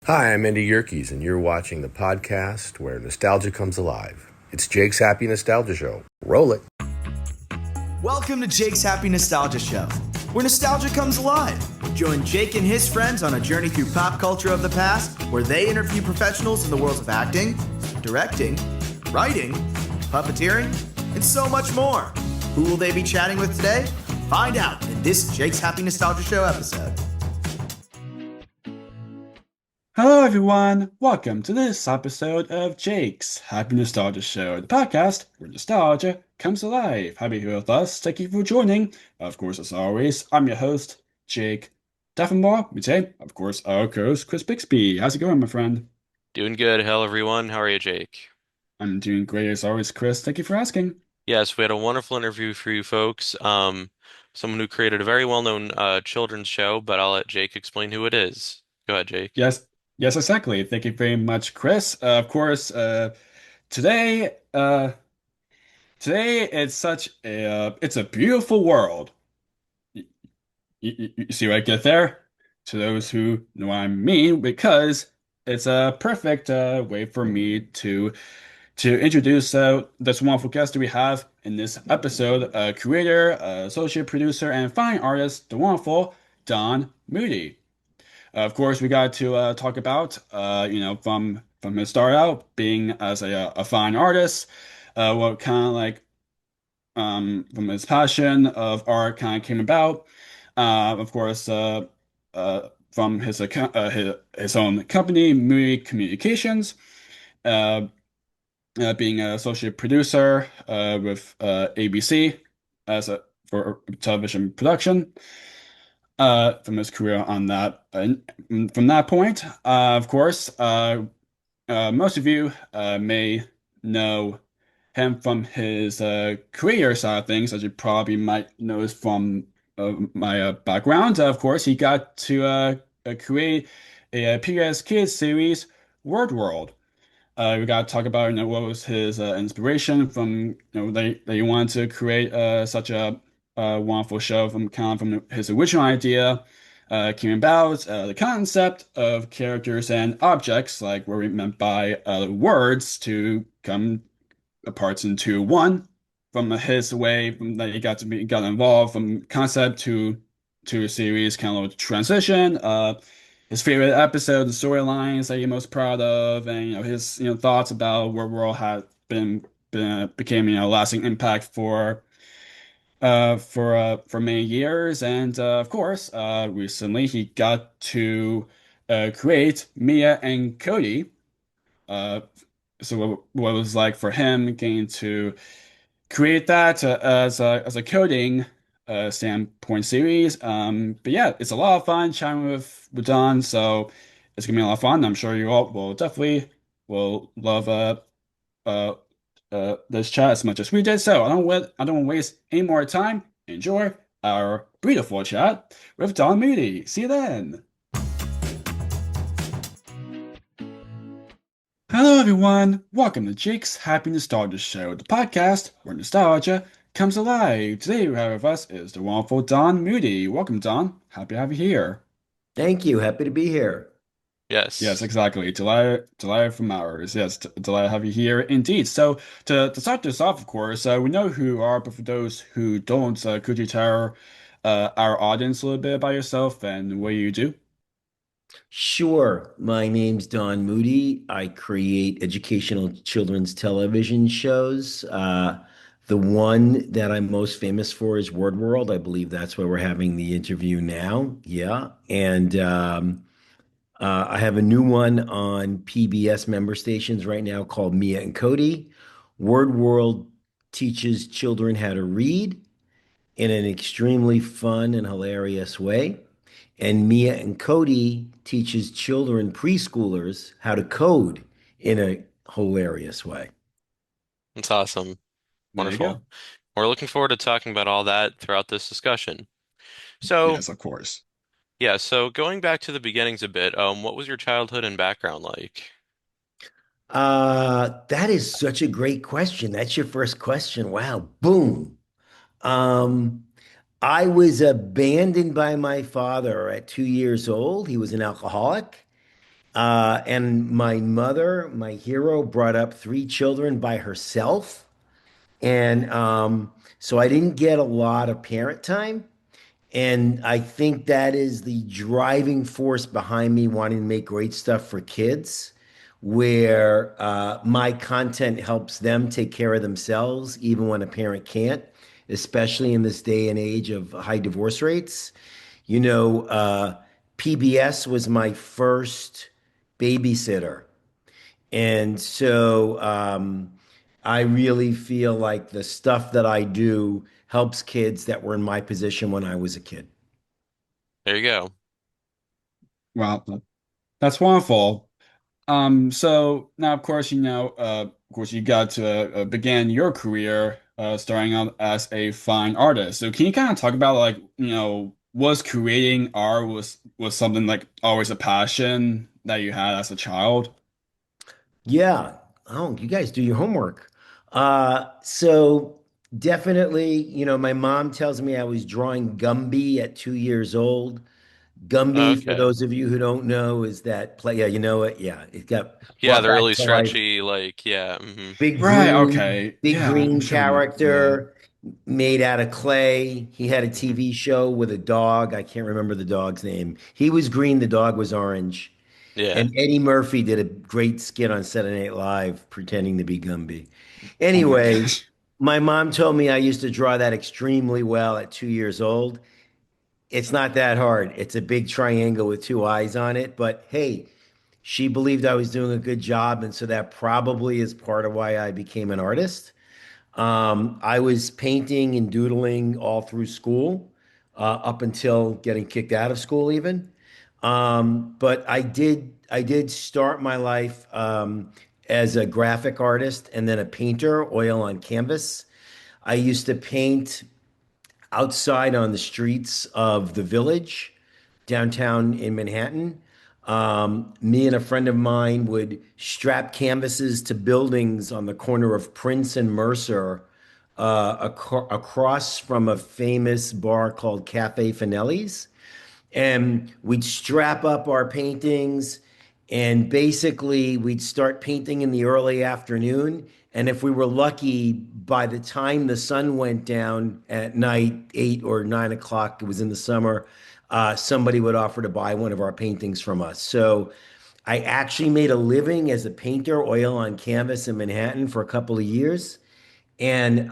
Hi, I'm Andy Yerkes, and you're watching the podcast where nostalgia comes alive. It's Jake's Happy Nostalgia Show. Roll it. Welcome to Jake's Happy Nostalgia Show, where nostalgia comes alive. Join Jake and his friends on a journey through pop culture of the past, where they interview professionals in the worlds of acting, directing, writing, puppeteering, and so much more. Who will they be chatting with today? Find out in this Jake's Happy Nostalgia Show episode. Hello, everyone. Welcome to this episode of Jake's Happy Nostalgia Show, the podcast where nostalgia comes alive. Happy you're with us. Thank you for joining. Of course, as always, I'm your host, Jake Deffenbaugh. Today, of course, our co-host, Chris Bixby. How's it going, my friend? Doing good. Hello, everyone. How are you, Jake? I'm doing great as always, Chris. Thank you for asking. Yes, we had a wonderful interview for you folks. Someone who created a very well-known children's show, but I'll let Jake explain who it is. Go ahead, Jake. Yes, yes, exactly. Thank you very much, Chris. Of course, today, today it's a beautiful world. You see what I get there? To those who know what I mean, because it's a perfect way for me to introduce this wonderful guest that we have in this episode, creator, associate producer, and fine artist, the wonderful Don Moody. Of course, we got to talk about, from his start out, being as a fine artist, what kind of like from his passion of art kind of came about. Of course, from his own company, Moody Communications, uh, being an associate producer with ABC as a for television production. From his career on that, and from that point, of course, most of you may know him from his career side of things, as you probably might know from my background. Of course, he got to create a PBS Kids series, WordWorld. We got to talk about what was his inspiration from that he wanted to create such a wonderful show from kind of from his original idea came about the concept of characters and objects like what we meant by words to come parts into one from his way from that he got involved from concept to a series kind of transition his favorite episode the storylines that he's most proud of and his thoughts about where world had been became lasting impact for many years and of course recently he got to create Mia and Codie uh so what it was like for him getting to create that as a coding standpoint series. But yeah, it's a lot of fun chatting with Don, so it's gonna be a lot of fun. I'm sure you all will definitely will love uh this chat as much as we did. So I don't waste any more time. Enjoy our beautiful chat with Don Moody. See you then. Hello, everyone. Welcome to Jake's Happy Nostalgia Show, the podcast where nostalgia comes alive. Today, we have with us is the wonderful Don Moody. Welcome, Don. Happy to have you here. Thank you. Happy to be here. Yes, Yes. exactly. Delighted from ours. Yes, delighted to have you here indeed. So, to start this off, of course, we know who you are, but for those who don't, could you tell our audience a little bit about yourself and what you do? Sure. My name's Don Moody. I create educational children's television shows. The one that I'm most famous for is WordWorld. I believe that's where we're having the interview now. Yeah. And I have a new one on PBS member stations right now called Mia and Codie. WordWorld teaches children how to read in an extremely fun and hilarious way. And Mia and Codie teaches children, preschoolers, how to code in a hilarious way. That's awesome. There you go. Wonderful. We're looking forward to talking about all that throughout this discussion. So, Yes, of course. yeah, so going back to the beginnings a bit, what was your childhood and background like? That is such a great question. That's your first question. Wow, boom. Um, I was abandoned by my father at 2 years old. He was an alcoholic. And my mother, my hero, brought up three children by herself. And so I didn't get a lot of parent time. And I think that is the driving force behind me wanting to make great stuff for kids, where my content helps them take care of themselves, even when a parent can't, especially in this day and age of high divorce rates. You know, PBS was my first babysitter. And so I really feel like the stuff that I do helps kids that were in my position when I was a kid. There you go. Well, that's wonderful. So now, of course, of course, you got to begin your career starting out as a fine artist. So can you kind of talk about like, was creating art was something like always a passion that you had as a child? Yeah. Oh, you guys do your homework. So definitely, my mom tells me I was drawing Gumby at 2 years old. Gumby, for Okay. those of you who don't know, is that play. Yeah, you know it. Yeah, it got Yeah, brought the back really to life. stretchy, like, yeah. Big Right, green, okay. big Yeah, I'm green sure I'm familiar. character made out of clay. He had a Hmm. TV show with a dog. I can't remember the dog's name. He was green, the dog was orange. Yeah. And Eddie Murphy did a great skit on Saturday Night Live pretending to be Gumby. Oh my Anyway, gosh. my mom told me I used to draw that extremely well at 2 years old. It's not that hard. It's a big triangle with two eyes on it. But hey, she believed I was doing a good job. And so that probably is part of why I became an artist. I was painting and doodling all through school, up until getting kicked out of school, even. But I did start my life as a graphic artist and then a painter, oil on canvas. I used to paint outside on the streets of the village downtown in Manhattan. Me and a friend of mine would strap canvases to buildings on the corner of Prince and Mercer, across from a famous bar called Cafe Finelli's. And we'd strap up our paintings, and basically we'd start painting in the early afternoon. And if we were lucky, by the time the sun went down at night, 8 or 9 o'clock, it was in the summer, somebody would offer to buy one of our paintings from us. So I actually made a living as a painter, oil on canvas in Manhattan for a couple of years. And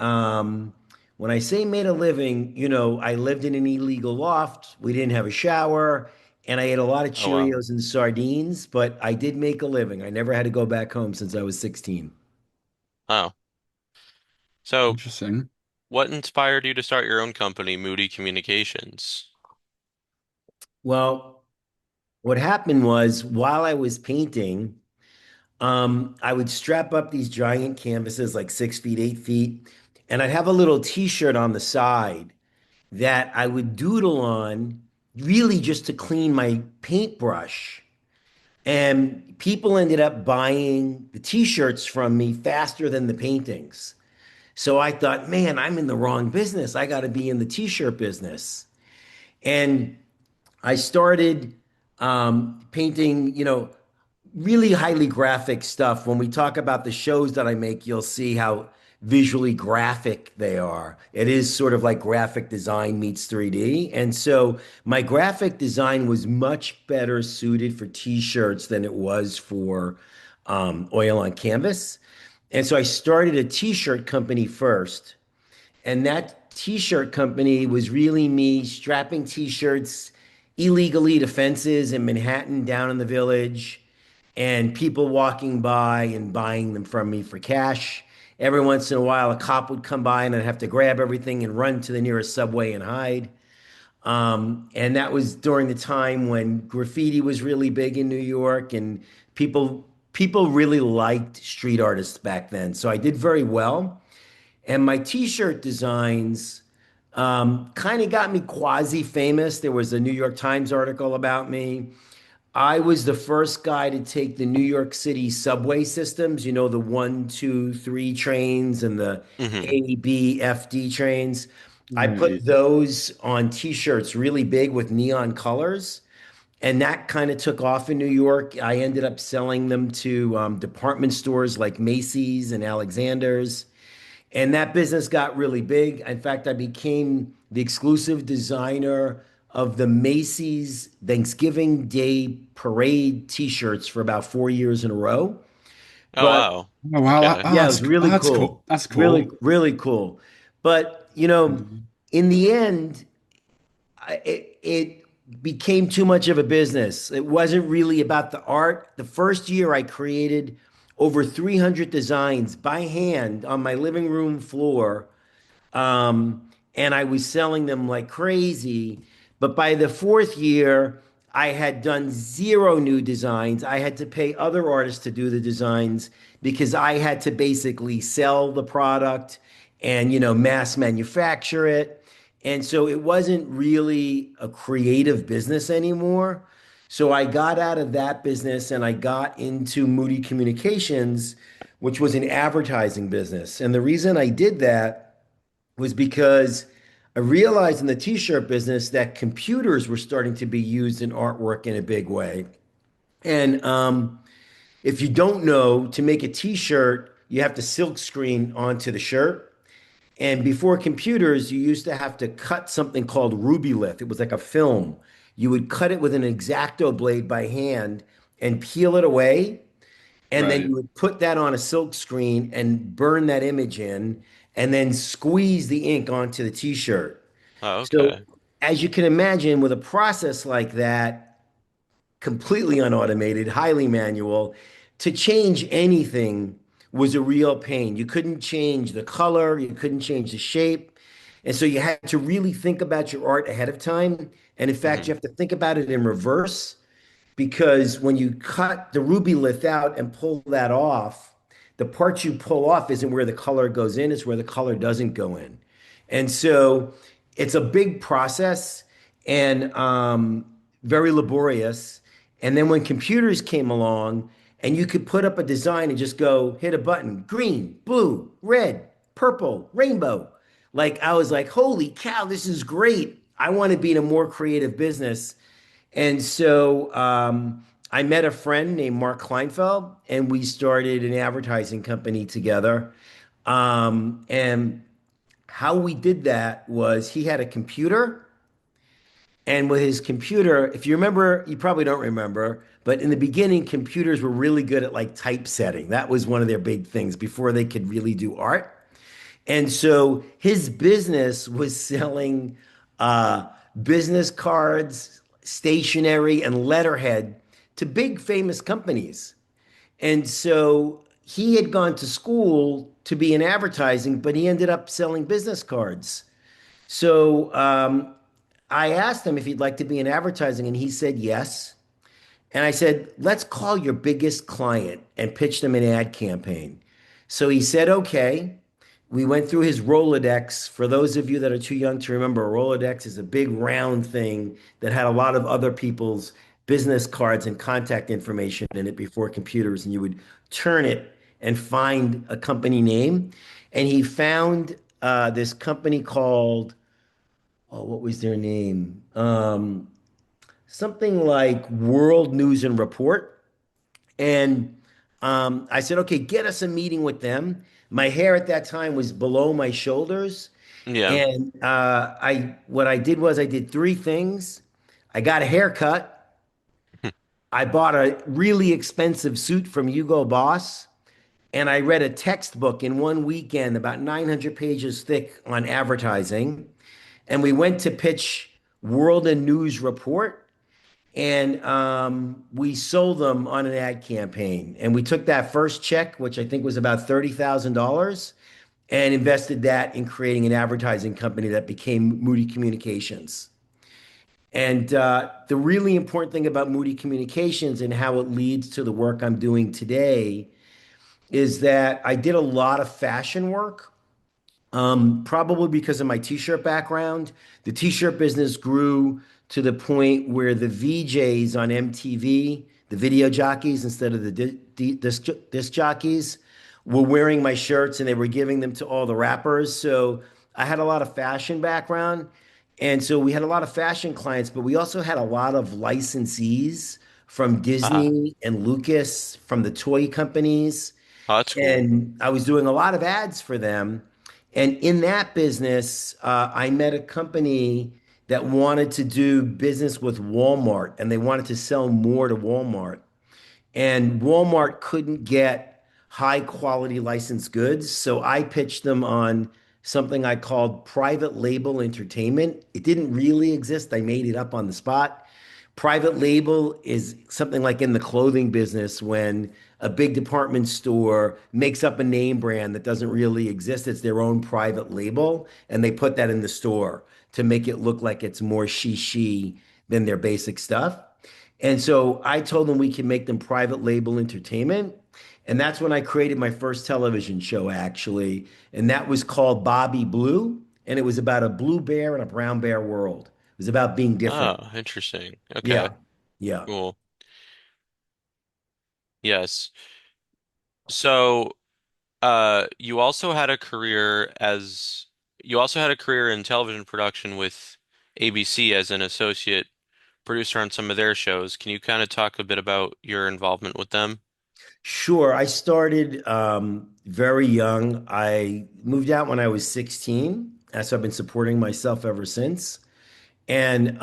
when I say made a living, I lived in an illegal loft. We didn't have a shower, and I ate a lot of Oh, wow. Cheerios and sardines, but I did make a living. I never had to go back home since I was 16. Oh. So, Interesting. what inspired you to start your own company, Moody Communications? Well, what happened was while I was painting, I would strap up these giant canvases like 6 feet, 8 feet, and I'd have a little t-shirt on the side that I would doodle on, really just to clean my paintbrush. And people ended up buying the t-shirts from me faster than the paintings. So I thought, man, I'm in the wrong business. I got to be in the t-shirt business. And I started painting, really highly graphic stuff. When we talk about the shows that I make, you'll see how visually graphic they are. It is sort of like graphic design meets 3D. And so my graphic design was much better suited for t-shirts than it was for oil on canvas. And so I started a t-shirt company first. And that t-shirt company was really me strapping t-shirts illegally to fences in Manhattan down in the village, and people walking by and buying them from me for cash. Every once in a while, a cop would come by and I'd have to grab everything and run to the nearest subway and hide. And that was during the time when graffiti was really big in New York, and people really liked street artists back then. So I did very well. And my t-shirt designs kind of got me quasi famous. There was a New York Times article about me. I was the first guy to take the New York City subway systems, the 1, 2, 3 trains and the Hmm. A, B, F, D trains. I put Right. those on t-shirts really big with neon colors. And that kind of took off in New York. I ended up selling them to department stores like Macy's and Alexander's. And that business got really big. In fact, I became the exclusive designer of the Macy's Thanksgiving Day Parade t-shirts for about 4 years in a row. Oh But wow. Oh wow, Okay. yeah, it was really that's cool. cool. That's Really, cool. really cool. But, in the end, it became too much of a business. It wasn't really about the art. The first year I created over 300 designs by hand on my living room floor, and I was selling them like crazy. But by the fourth year, I had done zero new designs. I had to pay other artists to do the designs because I had to basically sell the product and, mass manufacture it. And so it wasn't really a creative business anymore. So I got out of that business and I got into Moody Communications, which was an advertising business. And the reason I did that was because I realized in the t-shirt business that computers were starting to be used in artwork in a big way. And if you don't know, to make a t-shirt, you have to silk screen onto the shirt. And before computers, you used to have to cut something called Rubylith. It was like a film. You would cut it with an X-Acto blade by hand and peel it away. And then Right. you would put that on a silk screen and burn that image in and then squeeze the ink onto the t-shirt. Oh, So, okay. as you can imagine, with a process like that, completely unautomated, highly manual, to change anything was a real pain. You couldn't change the color, you couldn't change the shape. And so you had to really think about your art ahead of time. And in fact, Hmm. you have to think about it in reverse because when you cut the ruby lith out and pull that off, the part you pull off isn't where the color goes in, it's where the color doesn't go in. And so it's a big process and very laborious. And then when computers came along and you could put up a design and just go hit a button, green, blue, red, purple, rainbow. Like I was like, holy cow, this is great. I want to be in a more creative business. And so I met a friend named Mark Kleinfeld, and we started an advertising company together. And how we did that was he had a computer, and with his computer, if you remember, you probably don't remember, but in the beginning, computers were really good at like typesetting. That was one of their big things before they could really do art. And so his business was selling uh, business cards, stationery, and letterhead to big famous companies. And so he had gone to school to be in advertising, but he ended up selling business cards. So I asked him if he'd like to be in advertising, and he said yes. And I said, let's call your biggest client and pitch them an ad campaign. So he said, okay. We went through his Rolodex. For those of you that are too young to remember, a Rolodex is a big round thing that had a lot of other people's business cards and contact information in it before computers. And you would turn it and find a company name. And he found this company called, oh, what was their name? Something like World News and Report. And I said, okay, get us a meeting with them. My hair at that time was below my shoulders. Yeah. And what I did was I did three things. I got a haircut. I bought a really expensive suit from Hugo Boss. And I read a textbook in one weekend, about 900 pages thick, on advertising. And we went to pitch World and News Report. And we sold them on an ad campaign. And we took that first check, which I think was about $30,000, and invested that in creating an advertising company that became Moody Communications. And the really important thing about Moody Communications and how it leads to the work I'm doing today is that I did a lot of fashion work, probably because of my t-shirt background. The t-shirt business grew to the point where the VJs on MTV, the video jockeys instead of the disc jockeys, were wearing my shirts and they were giving them to all the rappers. So I had a lot of fashion background. And so we had a lot of fashion clients, but we also had a lot of licensees from Ah, Disney and Lucas, from the toy companies. oh, that's cool. And I was doing a lot of ads for them. And in that business, I met a company that wanted to do business with Walmart and they wanted to sell more to Walmart. And Walmart couldn't get high quality licensed goods. So I pitched them on something I called private label entertainment. It didn't really exist, I made it up on the spot. Private label is something like in the clothing business when a big department store makes up a name brand that doesn't really exist. It's their own private label, and they put that in the store to make it look like it's more she than their basic stuff. And so I told them we can make them private label entertainment. And that's when I created my first television show, actually. And that was called Bobby Blue. And it was about a blue bear and a brown bear world. It was about being different. Oh, interesting. Yeah. Okay, Yeah. cool. Yes. So, you also had a career in television production with ABC as an associate producer on some of their shows. Can you kind of talk a bit about your involvement with them? Sure. I started very young. I moved out when I was 16. And so I've been supporting myself ever since. And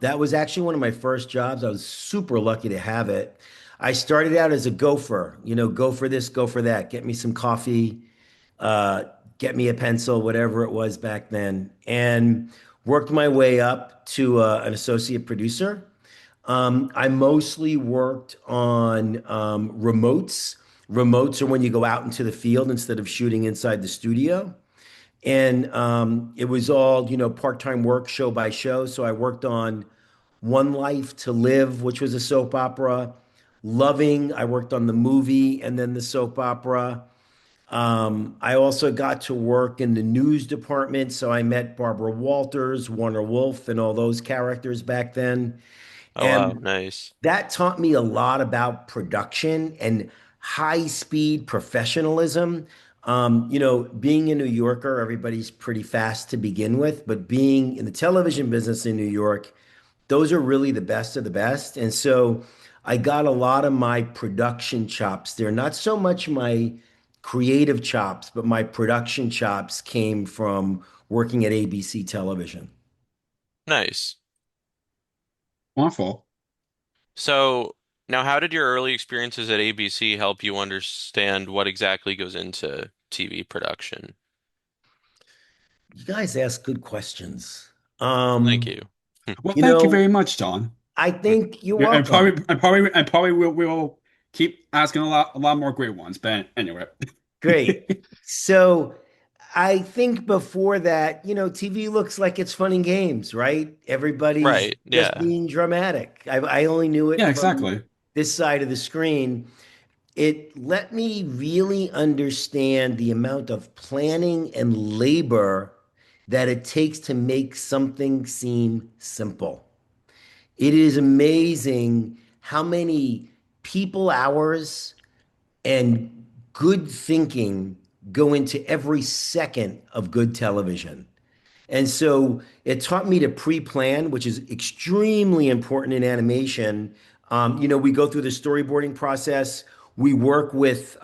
that was actually one of my first jobs. I was super lucky to have it. I started out as a gopher, go for this, go for that, get me some coffee, uh, get me a pencil, whatever it was back then, and worked my way up to an associate producer. I mostly worked on remotes. Remotes are when you go out into the field instead of shooting inside the studio. And it was all, part-time work, show by show. So I worked on One Life to Live, which was a soap opera. Loving, I worked on the movie and then the soap opera. I also got to work in the news department. So I met Barbara Walters, Warner Wolf, and all those characters back then. Oh wow, And nice. that taught me a lot about production and high speed professionalism. Being a New Yorker, everybody's pretty fast to begin with, but being in the television business in New York, those are really the best of the best. And so I got a lot of my production chops there, not so much my creative chops, but my production chops came from working at ABC Television. Nice. Wonderful. So, now how did your early experiences at ABC help you understand what exactly goes into TV production? You guys ask good questions. Thank Um, you. Hmm. Well, you thank you know, very much, Don. I think you're Yeah, welcome. and probably will keep asking a lot more great ones. But anyway. Great. So I think before that, TV looks like it's fun and games, right? Everybody's Right, just yeah. being dramatic. I only knew it Yeah, from exactly. this side of the screen. It let me really understand the amount of planning and labor that it takes to make something seem simple. It is amazing how many people hours and good thinking go into every second of good television. And so it taught me to pre-plan, which is extremely important in animation. We go through the storyboarding process. We work with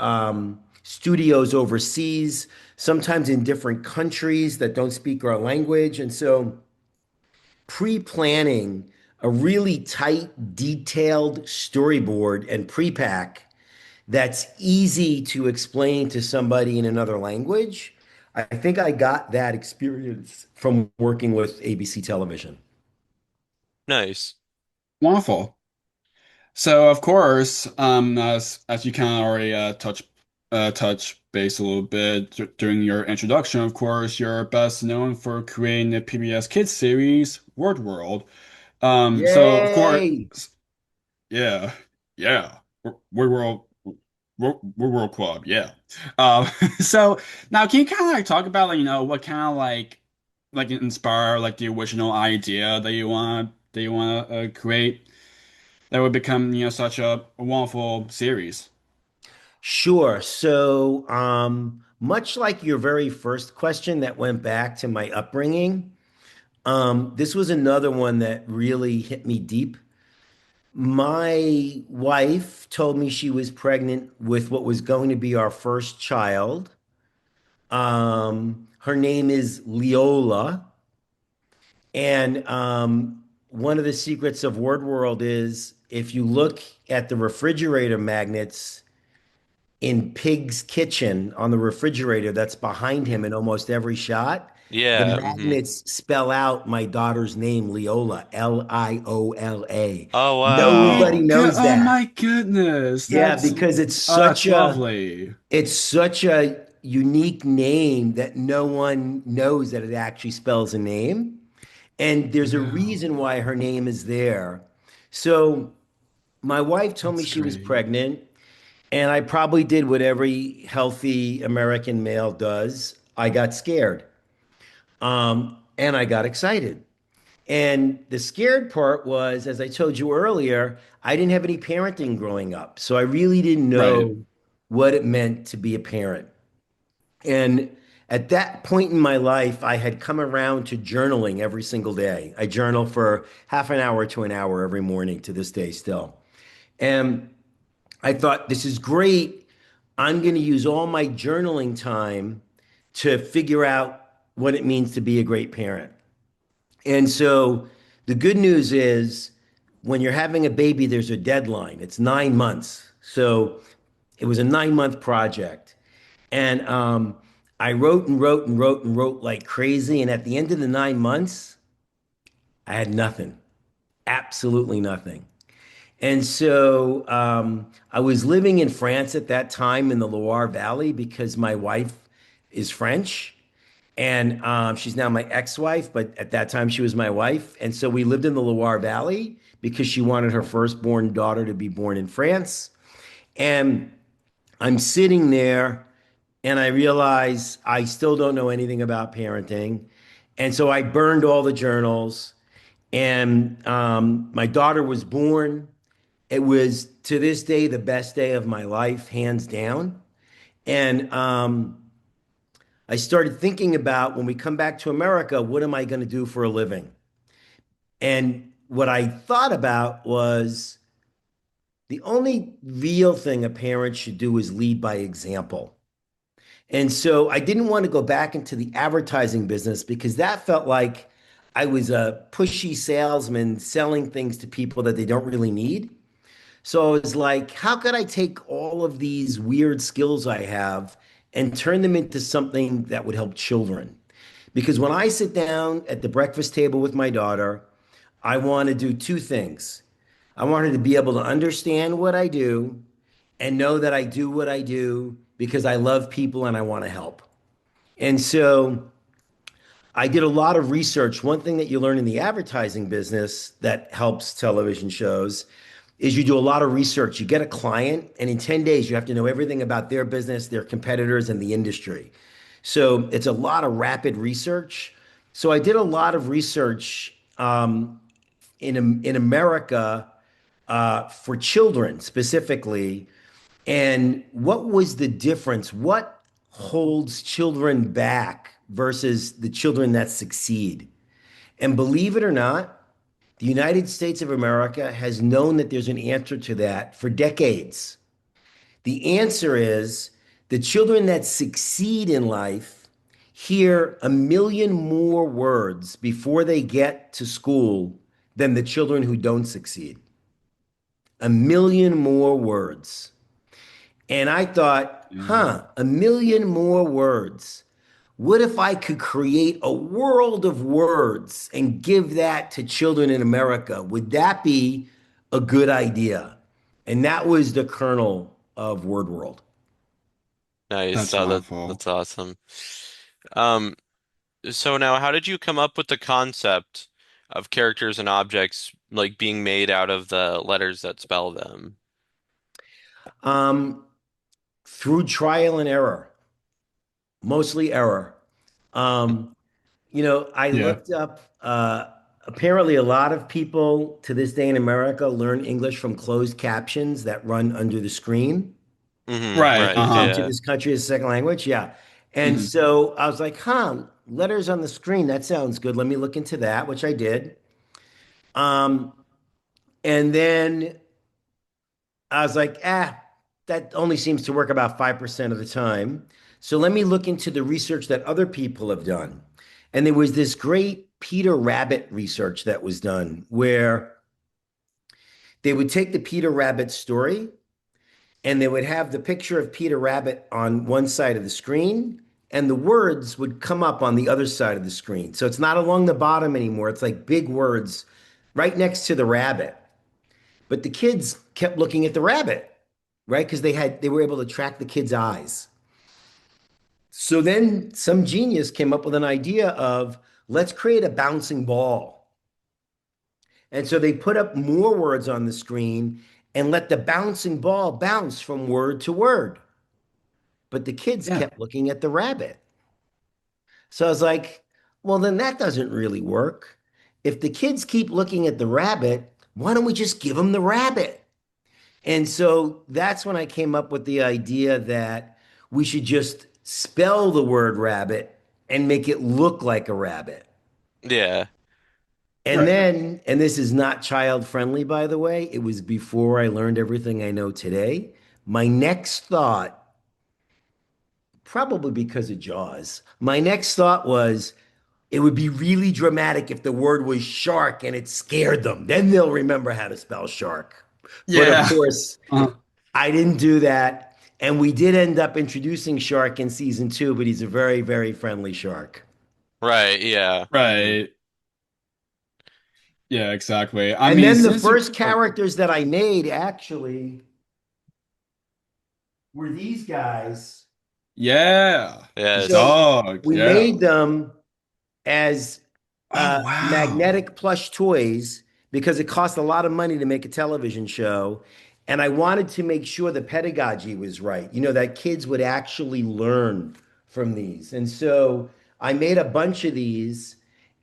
studios overseas, sometimes in different countries that don't speak our language. And so pre-planning a really tight, detailed storyboard and pre-pack that's easy to explain to somebody in another language. I think I got that experience from working with ABC Television. Nice. Wonderful. So of course, as you kind of already touch base a little bit during your introduction, of course, you're best known for creating the PBS Kids series, WordWorld. So of course, Yay! yeah, yeah, WordWorld, WordWorld Club, yeah. So now can you kind of like talk about like what kind of like inspire like the original idea that you want to create? That would become, such a wonderful series. Sure. So, much like your very first question that went back to my upbringing, This was another one that really hit me deep. My wife told me she was pregnant with what was going to be our first child. Her name is Leola. And one of the secrets of WordWorld is if you look at the refrigerator magnets in Pig's kitchen on the refrigerator that's behind him in almost every shot, the Yeah. magnets spell out my daughter's name, Leola, Liola. Oh Nobody Oh, wow. good. knows Oh that. my goodness. Yeah, That's because oh, that's lovely. it's such a unique name that no one knows that it actually spells a name. And there's a Yeah, reason why her name is there. So my wife told me that's she was great. pregnant, and I probably did what every healthy American male does. I got scared. And I got excited. And the scared part was, as I told you earlier, I didn't have any parenting growing up. So I really didn't Right. know what it meant to be a parent. And at that point in my life, I had come around to journaling every single day. I journal for half an hour to an hour every morning to this day still. And I thought, this is great. I'm going to use all my journaling time to figure out what it means to be a great parent. And so the good news is when you're having a baby, there's a deadline. It's 9 months. So it was a 9 month project. And I wrote and wrote and wrote and wrote like crazy. And at the end of the 9 months, I had nothing, absolutely nothing. And so I was living in France at that time in the Loire Valley because my wife is French. And she's now my ex-wife, but at that time she was my wife. And so we lived in the Loire Valley because she wanted her firstborn daughter to be born in France. And I'm sitting there and I realize I still don't know anything about parenting. And so I burned all the journals and my daughter was born. It was to this day the best day of my life, hands down. And I started thinking about when we come back to America, what am I going to do for a living? And what I thought about was the only real thing a parent should do is lead by example. And so I didn't want to go back into the advertising business because that felt like I was a pushy salesman selling things to people that they don't really need. So I was like, how could I take all of these weird skills I have and turn them into something that would help children? Because when I sit down at the breakfast table with my daughter, I want to do two things. I want her to be able to understand what I do and know that I do what I do because I love people and I want to help. And so I did a lot of research. One thing that you learn in the advertising business that helps television shows is you do a lot of research. You get a client, and in 10 days, you have to know everything about their business, their competitors, and the industry. So it's a lot of rapid research. So I did a lot of research in America for children specifically. And what was the difference? What holds children back versus the children that succeed? And believe it or not, the United States of America has known that there's an answer to that for decades. The answer is the children that succeed in life hear a million more words before they get to school than the children who don't succeed. A million more words. And I thought, Yeah. a million more words. What if I could create a world of words and give that to children in America? Would that be a good idea? And that was the kernel of WordWorld. Nice. That's wonderful. That's awesome. Um, so now how did you come up with the concept of characters and objects like being made out of the letters that spell them? Um, Through trial and error, mostly error. Um, I Yeah. looked up, apparently, a lot of people to this day in America learn English from closed captions that run under the screen. Mm-hmm. Right. Right. They come Uh-huh. to Yeah. this country as a second language. Yeah. And Hmm. so I was like, letters on the screen. That sounds good. Let me look into that, which I did. Um, and then I was like, that only seems to work about 5% of the time. So let me look into the research that other people have done. And there was this great Peter Rabbit research that was done where they would take the Peter Rabbit story and they would have the picture of Peter Rabbit on one side of the screen and the words would come up on the other side of the screen. So it's not along the bottom anymore. It's like big words right next to the rabbit. But the kids kept looking at the rabbit, right? Because they were able to track the kids' eyes. So then some genius came up with an idea of let's create a bouncing ball. And so they put up more words on the screen and let the bouncing ball bounce from word to word. But the kids Yeah. kept looking at the rabbit. So I was like, well, then that doesn't really work. If the kids keep looking at the rabbit, why don't we just give them the rabbit? And so that's when I came up with the idea that we should just spell the word rabbit and make it look like a rabbit. Yeah. And Right. then, and this is not child friendly, by the way, it was before I learned everything I know today. My next thought, probably because of Jaws, my next thought was it would be really dramatic if the word was shark and it scared them. Then they'll remember how to spell shark. But of Yeah. course, Uh, I didn't do that. And we did end up introducing Shark in season two, but he's a very, very friendly shark. Right. Yeah. right. Yeah, exactly. I And mean, then the since you first characters that I made actually were these guys. yeah, the Yes. So dog. we Yeah. made them as Oh, wow. magnetic plush toys because it cost a lot of money to make a television show. And I wanted to make sure the pedagogy was right, that kids would actually learn from these. And so I made a bunch of these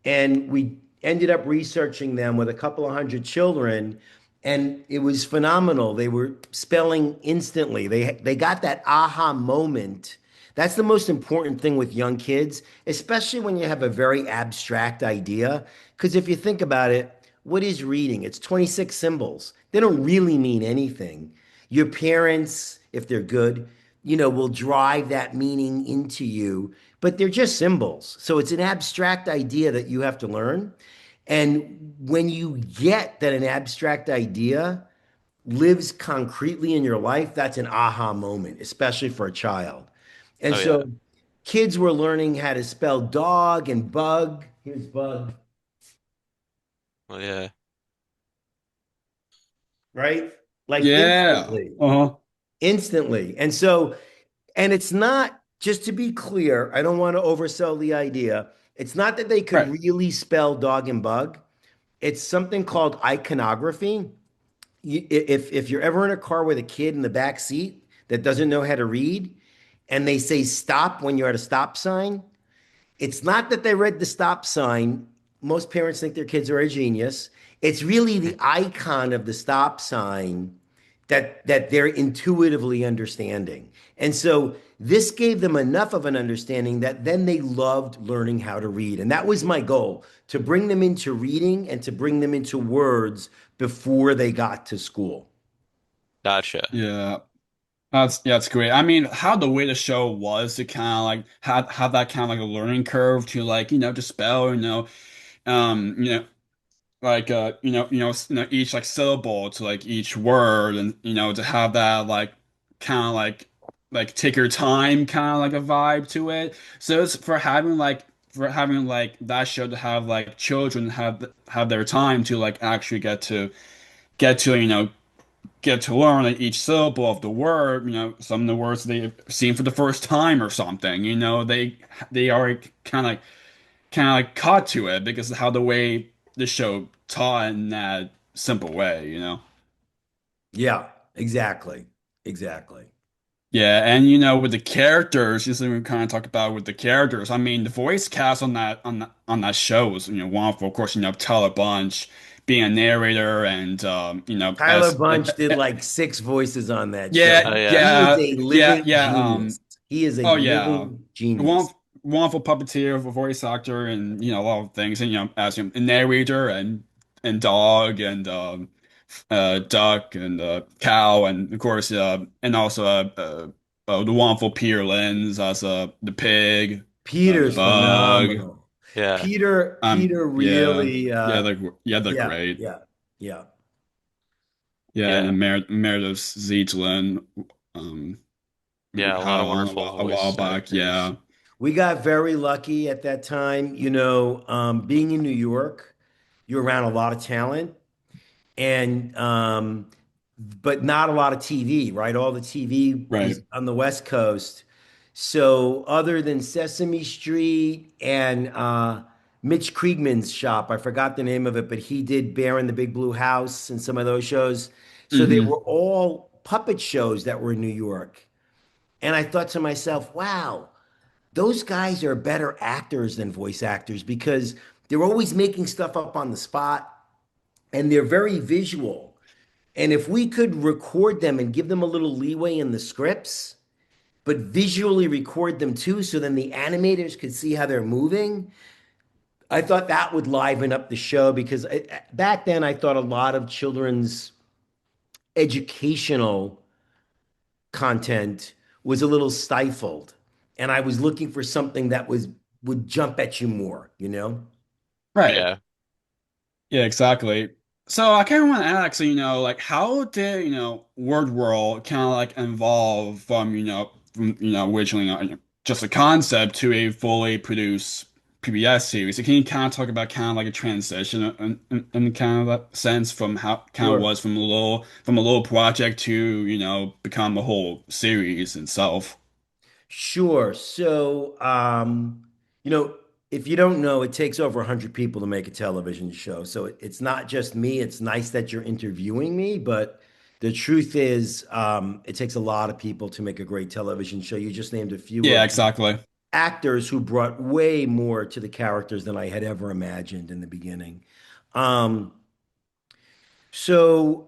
and we ended up researching them with a couple of hundred children. And it was phenomenal. They were spelling instantly. They got that aha moment. That's the most important thing with young kids, especially when you have a very abstract idea. Because if you think about it, what is reading? It's 26 symbols. They don't really mean anything. Your parents, if they're good, will drive that meaning into you, but they're just symbols. So it's an abstract idea that you have to learn. And when you get that an abstract idea lives concretely in your life, that's an aha moment, especially for a child. And Oh yeah. so kids were learning how to spell dog and bug. Here's bug, Oh yeah. right? Like Yeah. instantly, Uh-huh. instantly. And it's not, just to be clear, I don't want to oversell the idea. It's not that they could Right. really spell dog and bug. It's something called iconography. If you're ever in a car with a kid in the back seat that doesn't know how to read and they say stop when you're at a stop sign, it's not that they read the stop sign. Most parents think their kids are a genius. It's really the icon of the stop sign that they're intuitively understanding. And so this gave them enough of an understanding that then they loved learning how to read. And that was my goal, to bring them into reading and to bring them into words before they got to school. Gotcha. Yeah. That's great. I mean, how the way the show was to kind of like have that kind of like a learning curve to like, to spell, um, you know, like each like syllable to like each word and to have that like kind of like take your time kind of like a vibe to it. So it's for having like that show to have like children have their time to like actually get to learn like each syllable of the word, some of the words they've seen for the first time or something, they are kind of caught to it because of how the way the show taught in that simple way. Yeah, exactly. Exactly. Yeah, and with the characters, just like we kind of talk about with the characters. I mean, the voice cast on that show was wonderful. Of course, Tyler Bunch being a narrator, and Tyler as Bunch did like six voices on that show. yeah, Oh yeah. He is yeah, a yeah, living yeah. genius. He is a Oh yeah, living one genius. wonderful puppeteer, a voice actor, and a lot of things, and as a narrator and dog and duck and cow, and of course and also the wonderful Peter Lenz as the pig, the Peter's bug. phenomenal. Yeah. Peter Yeah, really, they're yeah, great. yeah, yeah. Yeah, and Yeah. then Meredith Zeitlin, um, we Yeah, a lot had of on wonderful a while voice back. actors. Yeah, We got very lucky at that time. Being in New York, you're around a lot of talent and but not a lot of TV, right? All the TV right. was on the West Coast. So other than Sesame Street and Mitch Kriegman's shop, I forgot the name of it, but he did Bear in the Big Blue House and some of those shows. So they Hmm. were all puppet shows that were in New York. And I thought to myself, wow, those guys are better actors than voice actors because they're always making stuff up on the spot and they're very visual. And if we could record them and give them a little leeway in the scripts, but visually record them too, so then the animators could see how they're moving, I thought that would liven up the show because back then I thought a lot of children's educational content was a little stifled. And I was looking for something that would jump at you more, you know? Right. Yeah. Yeah, exactly. So I kind of want to ask, so, like how did, WordWorld kind of like evolve from, originally just a concept to a fully produced PBS series? So can you kind of talk about kind of like a transition in kind of that sense from how kind of Sure. was from a little project to, become a whole series itself? Sure. So, you know, if you don't know, it takes over 100 people to make a television show. So it's not just me. It's nice that you're interviewing me, but the truth is, it takes a lot of people to make a great television show. You just named a few Yeah, of the exactly. actors who brought way more to the characters than I had ever imagined in the beginning. Um, so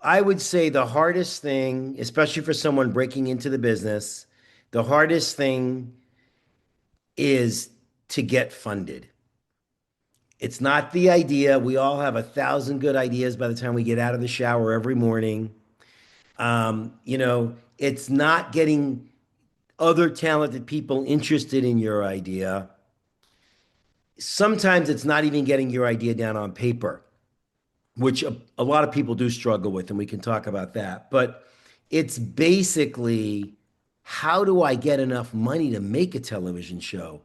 I would say the hardest thing, especially for someone breaking into the business, the hardest thing is to get funded. It's not the idea. We all have 1,000 good ideas by the time we get out of the shower every morning. It's not getting other talented people interested in your idea. Sometimes it's not even getting your idea down on paper, which a lot of people do struggle with, and we can talk about that. But it's basically how do I get enough money to make a television show?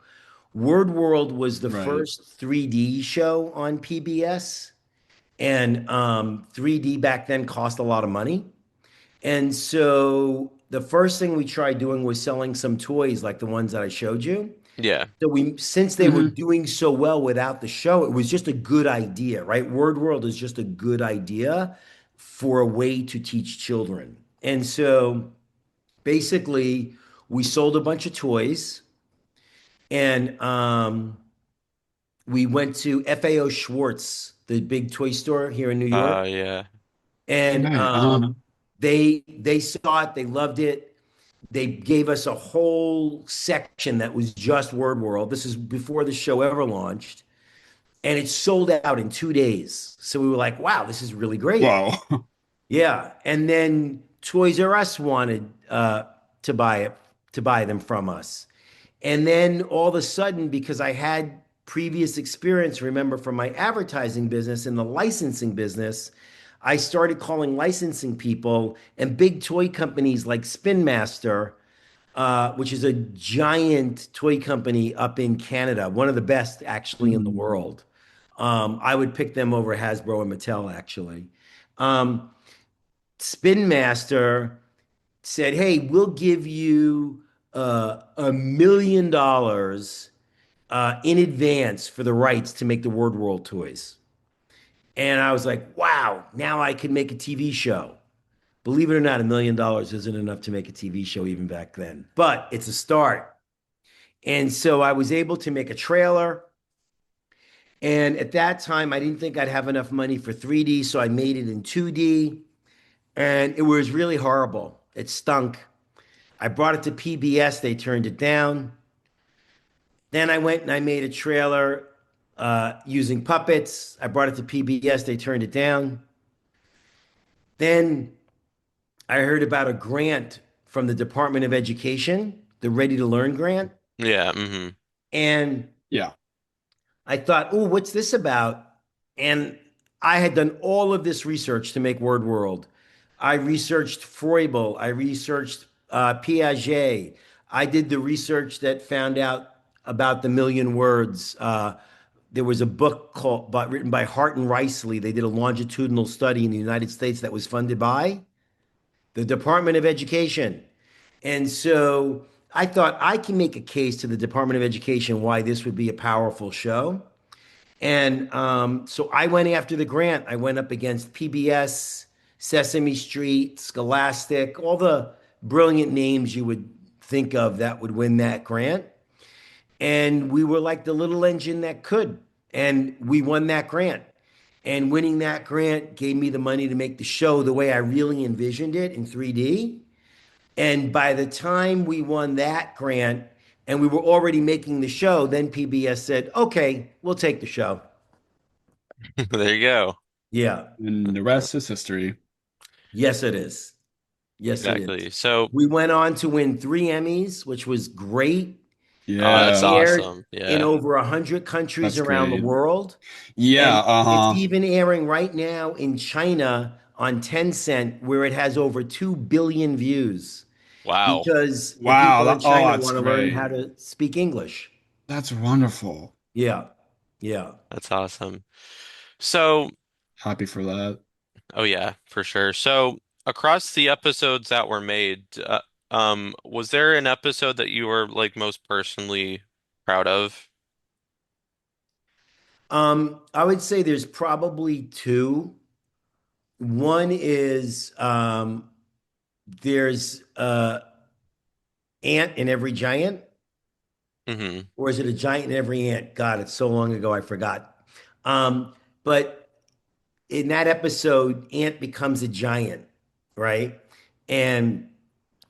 WordWorld was the Right. first 3D show on PBS, and 3D back then cost a lot of money. And so the first thing we tried doing was selling some toys like the ones that I showed you. Yeah. So since they were Hmm. doing so well without the show, it was just a good idea, right? Word World is just a good idea for a way to teach children. And so basically, we sold a bunch of toys and we went to FAO Schwartz, the big toy store here in New York. Yeah. And Right. they saw it, they loved it. They gave us a whole section that was just Word World. This is before the show ever launched, and it sold out in 2 days. So we were like, "Wow, this is really great." Wow. Yeah, and then Toys R Us wanted to buy it to buy them from us, and then all of a sudden, because I had previous experience, remember from my advertising business and the licensing business, I started calling licensing people and big toy companies like Spin Master, which is a giant toy company up in Canada, one of the best actually in the Mhm. world. I would pick them over Hasbro and Mattel actually. Um, Spin Master said, "Hey, we'll give you $1 million in advance for the rights to make the Word World toys." And I was like, "Wow, now I can make a TV show." Believe it or not, $1 million isn't enough to make a TV show even back then, but it's a start. And so I was able to make a trailer. And at that time, I didn't think I'd have enough money for 3D, so I made it in 2D. And it was really horrible. It stunk. I brought it to PBS, they turned it down. Then I went and I made a trailer using puppets. I brought it to PBS, they turned it down. Then I heard about a grant from the Department of Education, the Ready to Learn grant. Yeah. And Yeah. I thought, oh, what's this about? And I had done all of this research to make WordWorld. I researched Froebel. I researched Piaget. I did the research that found out about the million words. There was a book written by Hart and Riceley. They did a longitudinal study in the United States that was funded by the Department of Education. And so I thought I can make a case to the Department of Education why this would be a powerful show. And so I went after the grant. I went up against PBS, Sesame Street, Scholastic, all the brilliant names you would think of that would win that grant. And we were like the little engine that could. And we won that grant. And winning that grant gave me the money to make the show the way I really envisioned it in 3D. And by the time we won that grant and we were already making the show, then PBS said, okay, we'll take the show. There you go. Yeah. And the rest is history. Yes, it is. Yes, it is. Exactly. So, We went on to win 3 Emmys, which was great. that's Yeah. Aired awesome. in Yeah. over 100 countries That's around the great. world. Yeah. And it's Uh-huh. even airing right now in China on Tencent, where it has over 2 billion views Wow. because the Wow. people in Oh, China that's want to learn great. how to speak English. That's wonderful. Yeah. Yeah. That's awesome. So, Happy for that. oh yeah, for sure. So, across the episodes that were made, was there an episode that you were like most personally proud of? I would say there's probably two. One is there's ant in every giant, Hmm. or is it a giant in every ant? God, it's so long ago I forgot. But in that episode, ant becomes a giant, right? And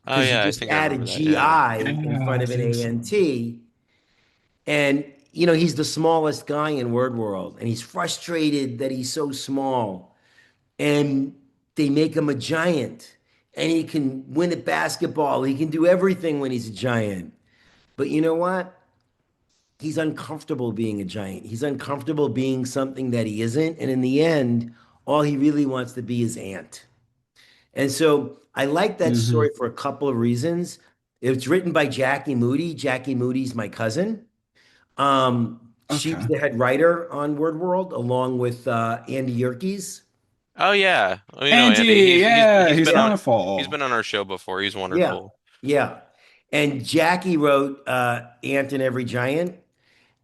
Oh because you yeah, I just think I add a remember that. Yeah. GI in Yeah, front I of an think so. ANT, and he's the smallest guy in WordWorld, and he's frustrated that he's so small. And they make him a giant, and he can win at basketball. He can do everything when he's a giant. But you know what? He's uncomfortable being a giant. He's uncomfortable being something that he isn't. And in the end, all he really wants to be is ant. And so I like that Hmm. story for a couple of reasons. It's written by Jackie Moody. Jackie Moody's my cousin. She was Okay. the head writer on WordWorld along with Andy Yerkes. Oh yeah. Oh, Andy. Andy, yeah, He's he's been he's wonderful. been on our show before. He's Yeah, wonderful. yeah. And Jackie wrote Ant and Every Giant.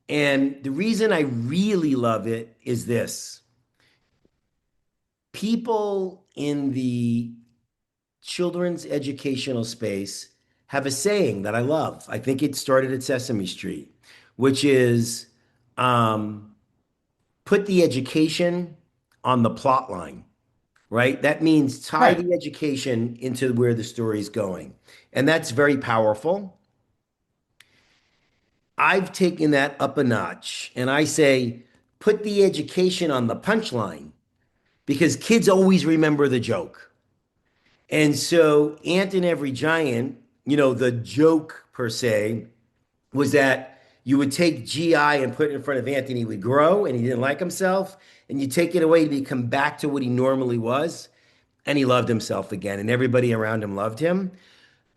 And the reason I really love it is this. People in the children's educational space have a saying that I love. I think it started at Sesame Street, which is um, put the education on the plot line, right? That means tie Right. the education into where the story is going. And that's very powerful. I've taken that up a notch and I say, put the education on the punchline because kids always remember the joke. And so, Ant and Every Giant, the joke per se was that you would take GI and put it in front of Ant and he would grow and he didn't like himself. And you take it away to come back to what he normally was. And he loved himself again. And everybody around him loved him.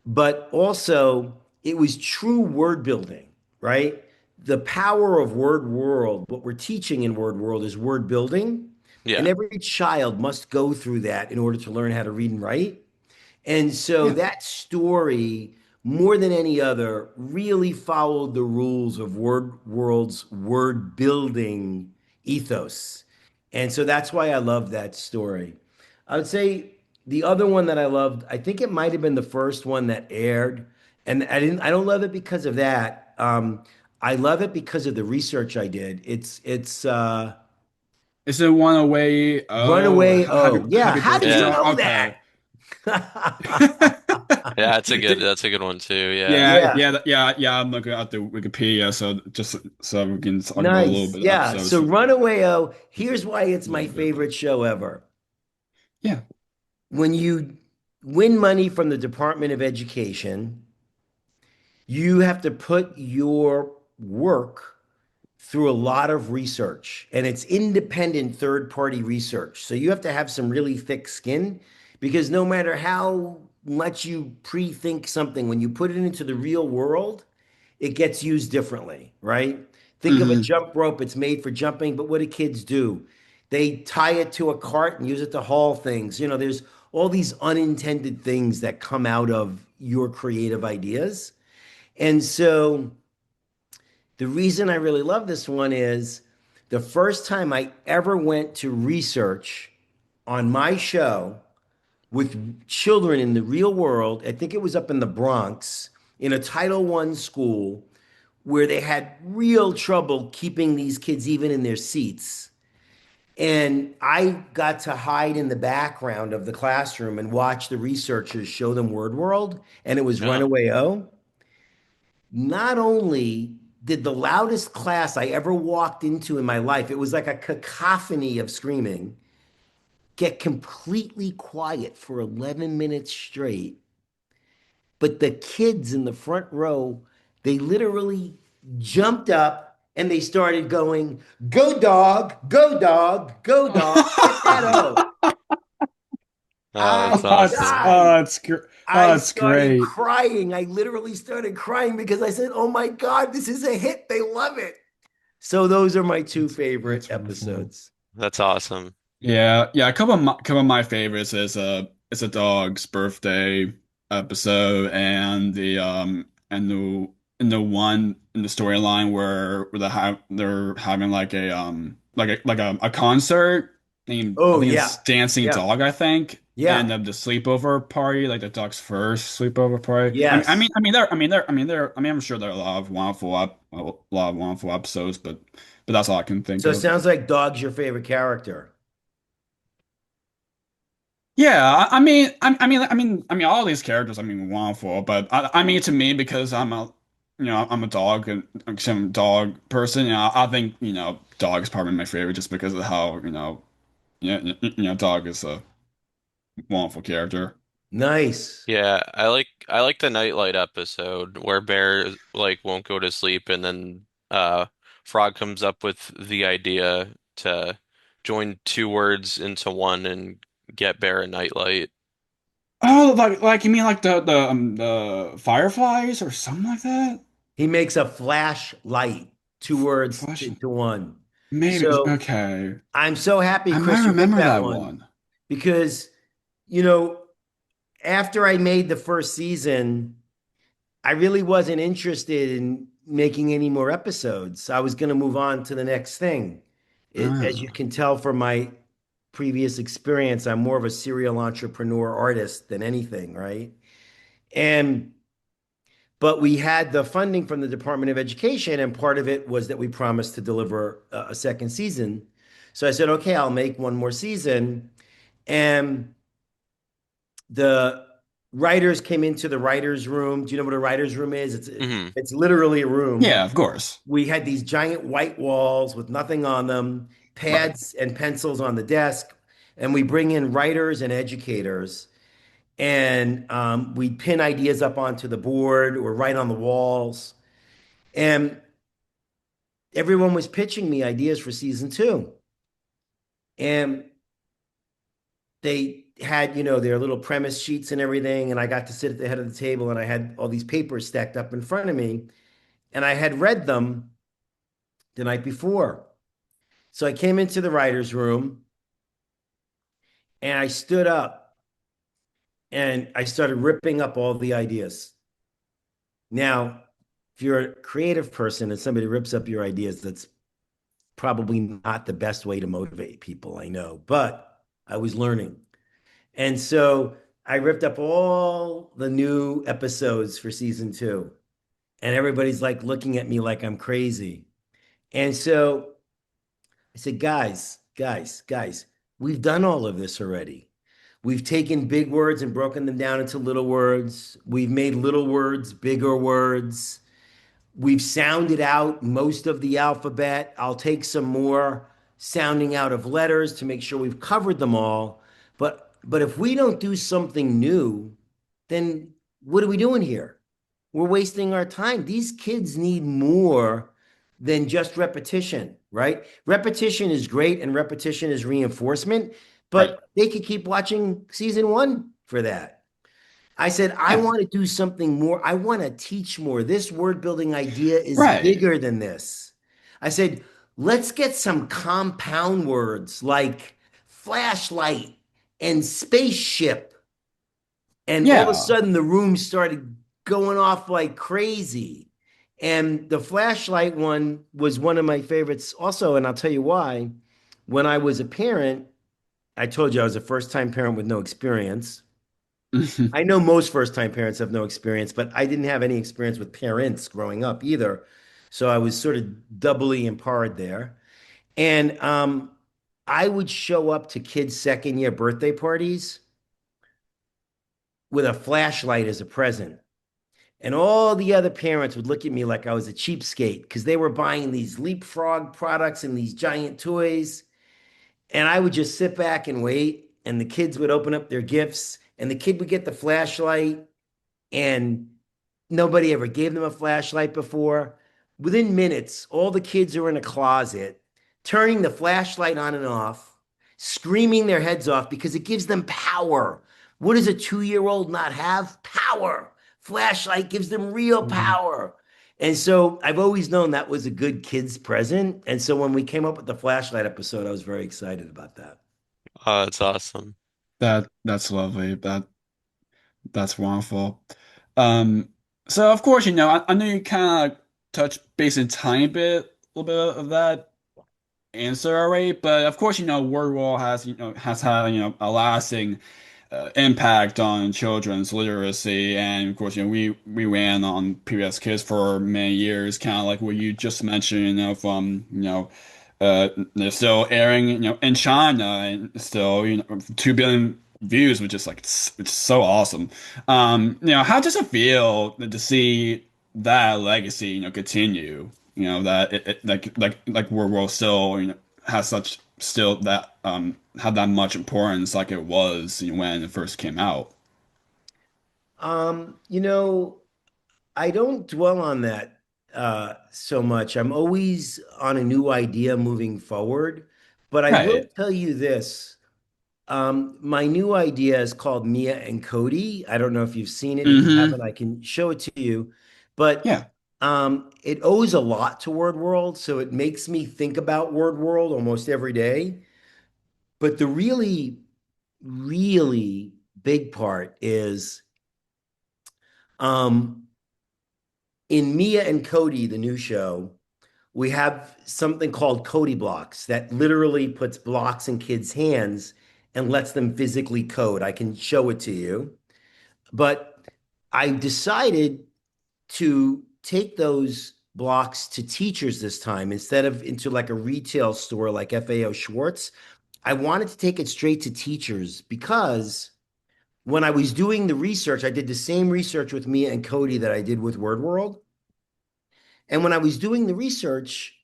But also it was true word building, right? The power of word world, what we're teaching in word world is word building. And Yeah. every child must go through that in order to learn how to read and write. And so Yeah. that story, more than any other, really followed the rules of word world's word building ethos. And so that's why I love that story. I would say the other one that I loved, I think it might have been the first one that aired. And I don't love it because of that. I love it because of the research I did. It's Is it one away? Oh, Runaway have O. you Yeah, have you how broken did it you Yeah. down? know Okay. that? Yeah, that's a good one too. Yeah. Yeah, yeah. I'm looking at the Wikipedia, so just so we can talk about a little nice. bit of Yeah. So episodes. Runaway O, here's why it's A my little bit. favorite show ever. Yeah. When you win money from the Department of Education, you have to put your work through a lot of research, and it's independent third party research. So you have to have some really thick skin because no matter how much you pre think something, when you put it into the real world, it gets used differently, right? Think of a Hmm. jump rope, it's made for jumping, but what do kids do? They tie it to a cart and use it to haul things. There's all these unintended things that come out of your creative ideas. And so the reason I really love this one is the first time I ever went to research on my show with children in the real world, I think it was up in the Bronx in a Title I school where they had real trouble keeping these kids even in their seats. And I got to hide in the background of the classroom and watch the researchers show them WordWorld, and it was Yeah. Runaway O. Not only did the loudest class I ever walked into in my life, it was like a cacophony of screaming, get completely quiet for 11 minutes straight. But the kids in the front row, they literally jumped up and they started going, go dog, go dog, go dog. Get that O. Oh, that's awesome. Died. Oh, I that's started great. crying. I literally started crying because I said, oh my God, this is a hit. They love it. So those are my two favorite That's wonderful. episodes. That's awesome. Yeah. A couple of my favorites is a dog's birthday episode and the one in the storyline where they're having like a concert. I Oh, think yeah. it's Dancing Yeah. Dog, I think. Yeah. And the sleepover party, like the dog's first sleepover party. Yes. I'm sure there are a lot of wonderful episodes, but that's all I can think So it of. sounds like Dog's your favorite character. Yeah, all these characters, wonderful, but to me, because I'm a dog and I'm a dog person, I think, dog is probably my favorite just because of how, dog is a wonderful character. Nice. Yeah, I like the nightlight episode where Bear like won't go to sleep and then Frog comes up with the idea to join two words into one and get Bear a nightlight. Oh, like you mean like the fireflies or something like that? He makes a flashlight, two words Flash, to one. maybe. So Okay, I'm so happy, I Chris, might you picked remember that that one one. because, you know, after I made the first season, I really wasn't interested in making any more episodes. I was going to move on to the next thing. As you Oh. can tell from my previous experience, I'm more of a serial entrepreneur artist than anything, right? And but we had the funding from the Department of Education, and part of it was that we promised to deliver a second season. So I said, okay, I'll make one more season. And the writers came into the writers' room. Do you know what a writers' room is? It's Hmm. it's literally a room. Yeah, of course. We had these giant white walls with nothing on them, pads and pencils on the desk, and we bring in writers and educators, and we pin ideas up onto the board or write on the walls, and everyone was pitching me ideas for season two, and they had, their little premise sheets and everything, and I got to sit at the head of the table, and I had all these papers stacked up in front of me, and I had read them the night before. So I came into the writer's room and I stood up and I started ripping up all the ideas. Now, if you're a creative person and somebody rips up your ideas, that's probably not the best way to motivate people, I know, but I was learning. And so I ripped up all the new episodes for season two, and everybody's like looking at me like I'm crazy. And so I said, guys, we've done all of this already. We've taken big words and broken them down into little words. We've made little words bigger words. We've sounded out most of the alphabet. I'll take some more sounding out of letters to make sure we've covered them all. But if we don't do something new, then what are we doing here? We're wasting our time. These kids need more than just repetition, right? Repetition is great and repetition is reinforcement, Right. but they could keep watching season one for that. I said, I Yeah. want to do something more. I want to teach more. This word building idea is Right. bigger than this. I said, let's get some compound words like flashlight and spaceship. And all of a Yeah. sudden, the room started going off like crazy. And the flashlight one was one of my favorites also. And I'll tell you why. When I was a parent, I told you I was a first time parent with no experience. I know most first time parents have no experience, but I didn't have any experience with parents growing up either. So I was sort of doubly empowered there. And I would show up to kids' second year birthday parties with a flashlight as a present. And all the other parents would look at me like I was a cheapskate because they were buying these leapfrog products and these giant toys. And I would just sit back and wait, and the kids would open up their gifts, and the kid would get the flashlight, and nobody ever gave them a flashlight before. Within minutes, all the kids are in a closet, turning the flashlight on and off, screaming their heads off because it gives them power. What does a 2-year-old not have? Power. Flashlight gives them real power. And so I've always known that was a good kids present. And so when we came up with the flashlight episode, I was very excited about that. Oh, that's awesome. That's lovely. That's wonderful. Um, so of course, I know you kind of touched base a tiny bit, a little bit of that answer already, but of course, WordWorld has had a lasting impact on children's literacy, and of course, we ran on PBS Kids for many years, kind of like what you just mentioned, from they're still airing, in China, and still, 2 billion views, which is like it's so awesome. How does it feel to see that legacy, continue? That like World still, has such still that had that much importance like it was, when it first came out. Um, you know, I don't dwell on that so much. I'm always on a new idea moving forward. But I will Right. tell you this. My new idea is called Mia and Codie. I don't know if you've seen it. If you haven't, Mm-hmm. I can show it to you. But Yeah. it owes a lot to WordWorld, so it makes me think about WordWorld almost every day. But the really, really big part is um, in Mia and Codie, the new show, we have something called Codie blocks that literally puts blocks in kids' hands and lets them physically code. I can show it to you. But I decided to take those blocks to teachers this time instead of into like a retail store like FAO Schwartz. I wanted to take it straight to teachers because when I was doing the research, I did the same research with Mia and Codie that I did with WordWorld. And when I was doing the research,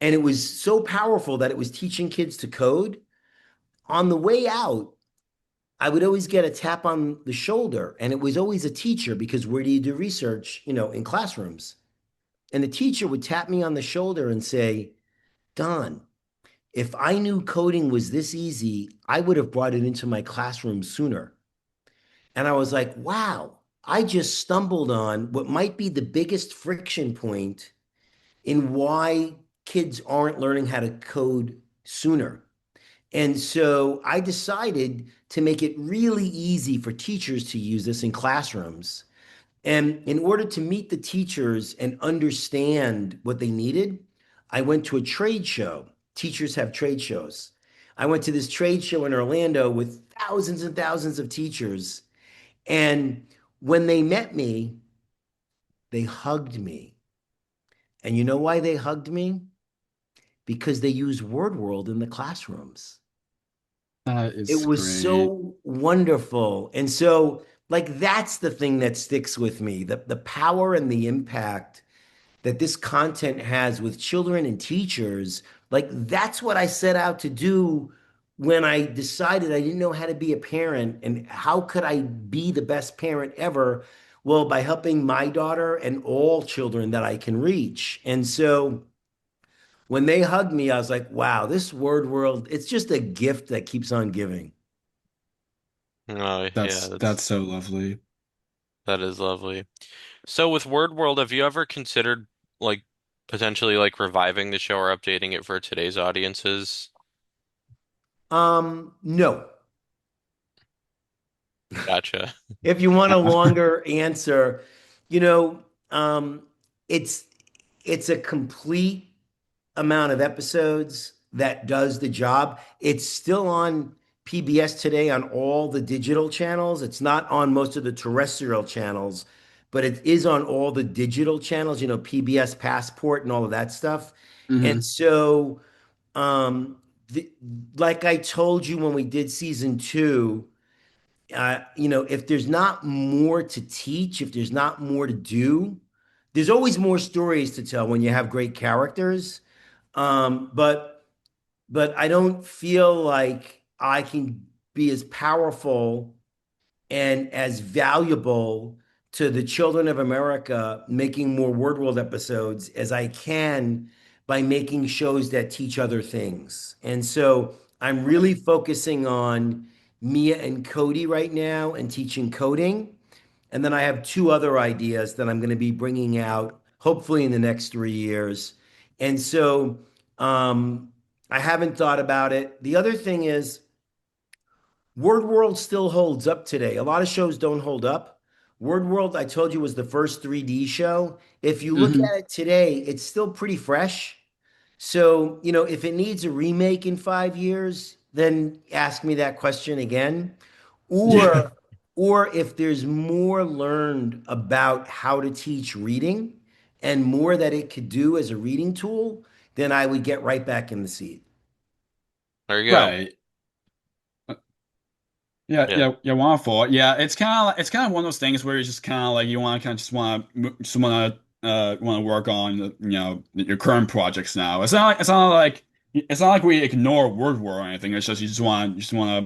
and it was so powerful that it was teaching kids to code, on the way out, I would always get a tap on the shoulder, and it was always a teacher because where do you do research, in classrooms? And the teacher would tap me on the shoulder and say, Don, if I knew coding was this easy, I would have brought it into my classroom sooner. And I was like, wow, I just stumbled on what might be the biggest friction point in why kids aren't learning how to code sooner. And so I decided to make it really easy for teachers to use this in classrooms. And in order to meet the teachers and understand what they needed, I went to a trade show. Teachers have trade shows. I went to this trade show in Orlando with thousands and thousands of teachers. And when they met me, they hugged me. And you know why they hugged me? Because they use WordWorld in the classrooms. That It is was great. so wonderful. And so, like, that's the thing that sticks with me, the power and the impact that this content has with children and teachers. Like, that's what I set out to do when I decided I didn't know how to be a parent and how could I be the best parent ever? Well, by helping my daughter and all children that I can reach. And so when they hugged me, I was like, wow, this word world, it's just a gift that keeps on giving. Oh, yeah, That's so lovely. that is lovely. So with WordWorld, have you ever considered like potentially like reviving the show or updating it for today's audiences? No. Gotcha. If you want a longer answer, you know, it's a complete amount of episodes that does the job. It's still on PBS today on all the digital channels. It's not on most of the terrestrial channels, but it is on all the digital channels, PBS Passport and all of that stuff. And Hmm. so, um, the, like I told you when we did season two, if there's not more to teach, if there's not more to do, there's always more stories to tell when you have great characters. But I don't feel like I can be as powerful and as valuable to the children of America making more Word World episodes as I can by making shows that teach other things. And so I'm really focusing on Mia and Codie right now and teaching coding. And then I have two other ideas that I'm going to be bringing out hopefully in the next 3 years. And so I haven't thought about it. The other thing is, Word World still holds up today. A lot of shows don't hold up. Word World, I told you, was the first 3D show. If you look Hmm. at it today, it's still pretty fresh. So, if it needs a remake in 5 years, then ask me that question again. Yeah. Or, or if there's more learned about how to teach reading and more that it could do as a reading tool, then I would get right back in the seat. There you go. Right. Yeah, Yeah. yeah, yeah, wonderful. Yeah, it's kind of one of those things where you just kind of like you want to kind of just want to work on your current projects now. It's not like we ignore Word War or anything. It's just you just want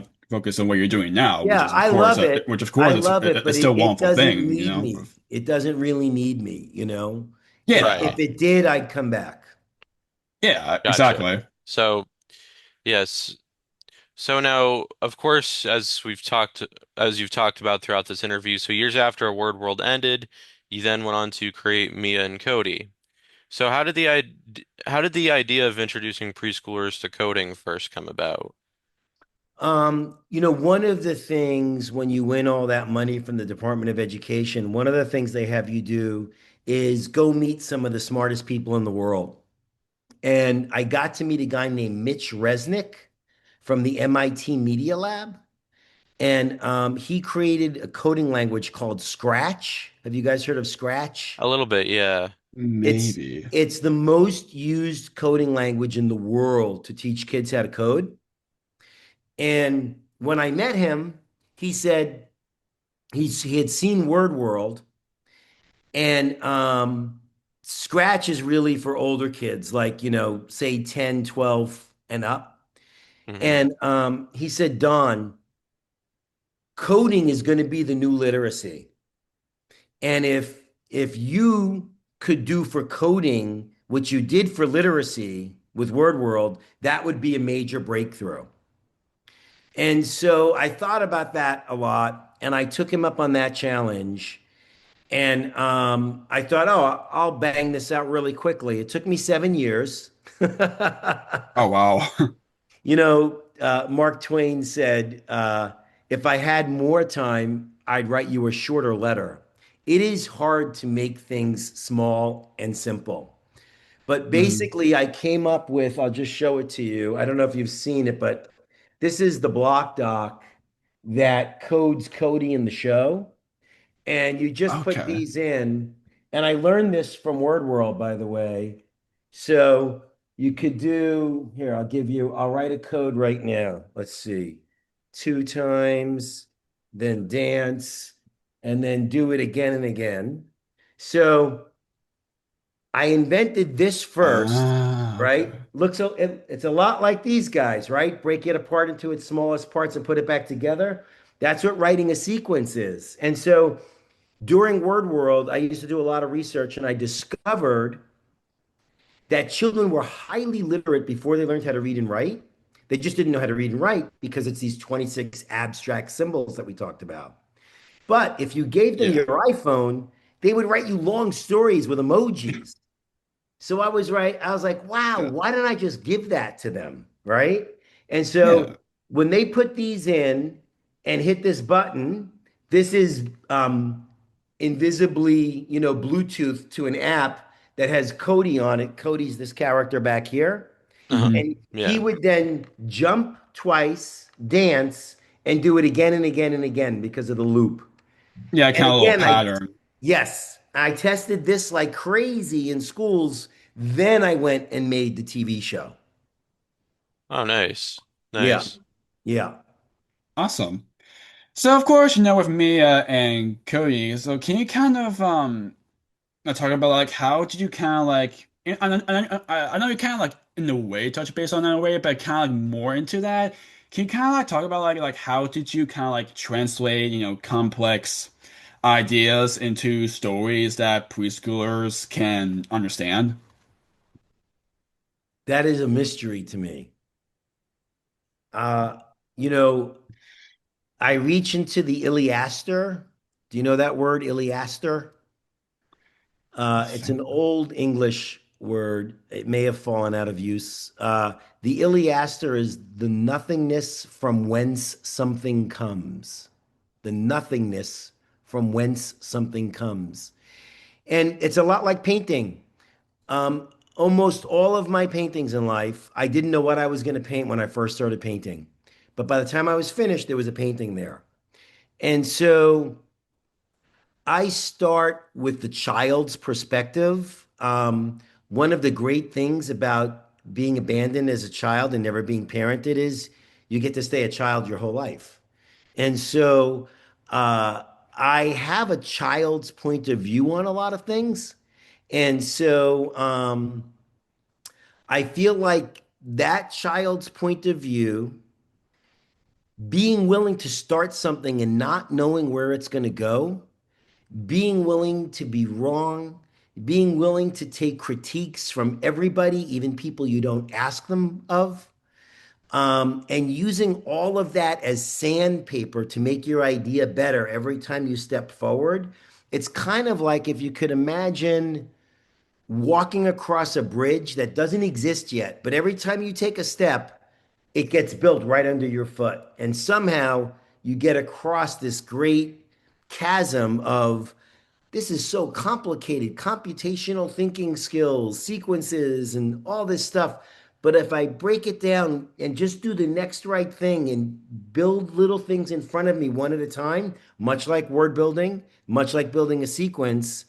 to focus on what you're doing now, which Yeah, is of I course love uh, it. which of I course is love it, but it's it, still a it wonderful doesn't thing, need me. It doesn't really need me. Yeah, If Right. it did, I'd come back. yeah, Gotcha. exactly. So, yes. So now, of course, as you've talked about throughout this interview, so years after Word World ended, you then went on to create Mia and Codie. So how did the idea of introducing preschoolers to coding first come about? One of the things when you win all that money from the Department of Education, one of the things they have you do is go meet some of the smartest people in the world. And I got to meet a guy named Mitch Resnick from the MIT Media Lab. And he created a coding language called Scratch. Have you guys heard of Scratch? A little bit, yeah. It's Maybe. it's the most used coding language in the world to teach kids how to code. And when I met him, he said he had seen Word World, and Scratch is really for older kids, like, say 10, 12 and up. Hmm. And he said, Don, coding is going to be the new literacy. And if you could do for coding what you did for literacy with Word World, that would be a major breakthrough. And so I thought about that a lot, and I took him up on that challenge. And I thought, oh, I'll bang this out really quickly. It took me 7 years. Oh wow. Mark Twain said, if I had more time, I'd write you a shorter letter. It is hard to make things small and simple. But Mhm. basically, I came up with, I'll just show it to you. I don't know if you've seen it, but this is the block doc that codes Cody in the show. And you just put Okay. these in. And I learned this from WordWorld, by the way. So you could do here, I'll write a code right now. Let's see. two times, then dance, and then do it again and again. So I invented this first, Ah, okay. right? It's a lot like these guys, right? Break it apart into its smallest parts and put it back together. That's what writing a sequence is. And so during WordWorld, I used to do a lot of research and I discovered that children were highly literate before they learned how to read and write. They just didn't know how to read and write because it's these 26 abstract symbols that we talked about. But if you gave them Yeah. your iPhone, they would write you long stories with emojis. So I was right. I was like, wow, Yeah. why didn't I just give that to them? Right. And so Yeah. when they put these in and hit this button, this is invisibly, Bluetooth to an app that has Cody on it. Cody's this character back here. Uh-huh. Hmm. And he Yeah. would then jump twice, dance, and do it again and again and again because of the loop. Yeah, And kind of a little again, pattern. yes, I tested this like crazy in schools. Then I went and made the TV show. Oh, nice. Yeah, Nice. yeah. Awesome. So of course, with Mia and Cody, so can you kind of talk about like how did you kind of like I know you kind of like in a way touch base on that in a way, but kind of like more into that. Can you kind of like talk about like how did you kind of like translate, complex ideas into stories that preschoolers can understand? That is a mystery to me. Uh, you know, I reach into the Iliaster. Do you know that word, Iliaster? I It's an think. old English word. It may have fallen out of use. The Iliaster is the nothingness from whence something comes. The nothingness from whence something comes. And it's a lot like painting. Almost all of my paintings in life, I didn't know what I was going to paint when I first started painting. But by the time I was finished, there was a painting there. And so I start with the child's perspective. One of the great things about being abandoned as a child and never being parented is you get to stay a child your whole life. And so uh, I have a child's point of view on a lot of things. And so I feel like that child's point of view, being willing to start something and not knowing where it's going to go, being willing to be wrong, being willing to take critiques from everybody, even people you don't ask them of, and using all of that as sandpaper to make your idea better every time you step forward. It's kind of like if you could imagine walking across a bridge that doesn't exist yet, but every time you take a step, it gets built right under your foot. And somehow you get across this great chasm of this is so complicated, computational thinking skills, sequences, and all this stuff. But if I break it down and just do the next right thing and build little things in front of me one at a time, much like word building, much like building a sequence,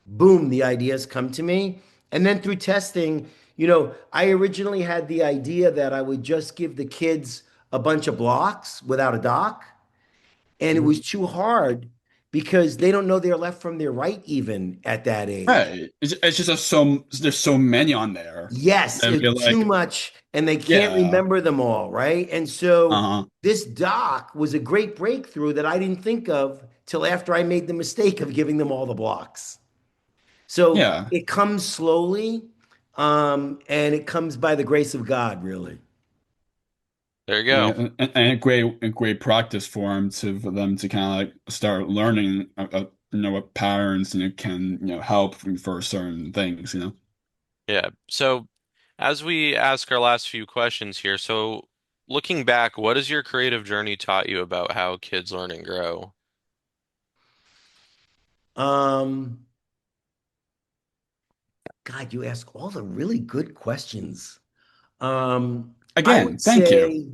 boom, the ideas come to me. And then through testing, I originally had the idea that I would just give the kids a bunch of blocks without a doc. And it was too hard because they don't know their left from their right even at that age. Right. It's just there's so many on there. Yes, I feel it's too like, much and they can't yeah. remember them all, right? And so Uh-huh. this doc was a great breakthrough that I didn't think of till after I made the mistake of giving them all the blocks. So Yeah. it comes slowly, and it comes by the grace of God, really. There you Yeah, go. and a great practice for them to kind of like start learning, what patterns, can, help for certain things. Yeah. So, as we ask our last few questions here, so looking back, what has your creative journey taught you about how kids learn and grow? Um, God, you ask all the really good questions. I Again, would thank you. say,